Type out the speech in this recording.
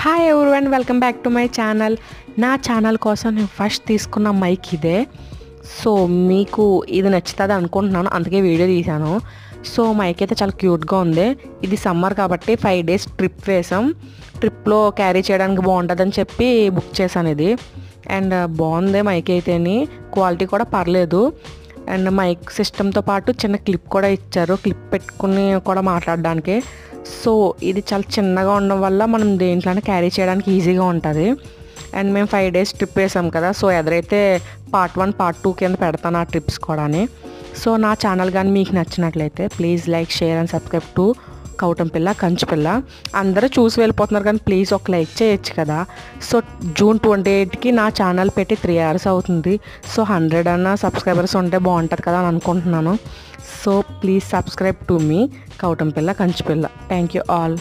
Hi everyone, welcome back to my channel. నా channel కోసం నేను ఫస్ట్ తీసుకున్న మైక్ ఇదే. సో మీకు ఇది నచ్చుతుంది అనుకుంటున్నాను, అందుకే వీడియో తీశాను. సో మైక్ అయితే చాలా క్యూట్గా ఉంది. ఇది సమ్మర్ కాబట్టి 5 days ట్రిప్ వేసాం. ట్రిప్లో క్యారీ చేయడానికి బాగుంటుందని చెప్పి బుక్ చేశాను ఇది. అండ్ బాగుంది మైక్ అయితేని, క్వాలిటీ కూడా పర్లేదు. అండ్ మైక్ సిస్టమ్తో పాటు చిన్న క్లిప్ కూడా ఇచ్చారు, క్లిప్ పెట్టుకుని కూడా మాట్లాడడానికి. సో ఇది చాలా చిన్నగా ఉండడం వల్ల మనం దేంట్లోనే క్యారీ చేయడానికి ఈజీగా ఉంటుంది. అండ్ మేము 5 days ట్రిప్ వేసాం కదా, సో ఎదురైతే part 1 part 2 కింద పెడతాను ఆ ట్రిప్స్ కూడా. సో నా ఛానల్ కానీ మీకు నచ్చినట్లయితే please like, share and subscribe to Koutampilla Kanchipilla. అందరూ చూసి వెళ్ళిపోతున్నారు కానీ ప్లీజ్ ఒక లైక్ చేయొచ్చు కదా. సో June 28కి నా ఛానల్ పెట్టి 3 years అవుతుంది. సో 100 అన్న సబ్స్క్రైబర్స్ ఉంటే బాగుంటుంది కదా అని అనుకుంటున్నాను. సో ప్లీజ్ సబ్స్క్రైబ్ టు మీ Koutampilla Kanchipilla. Thank you all.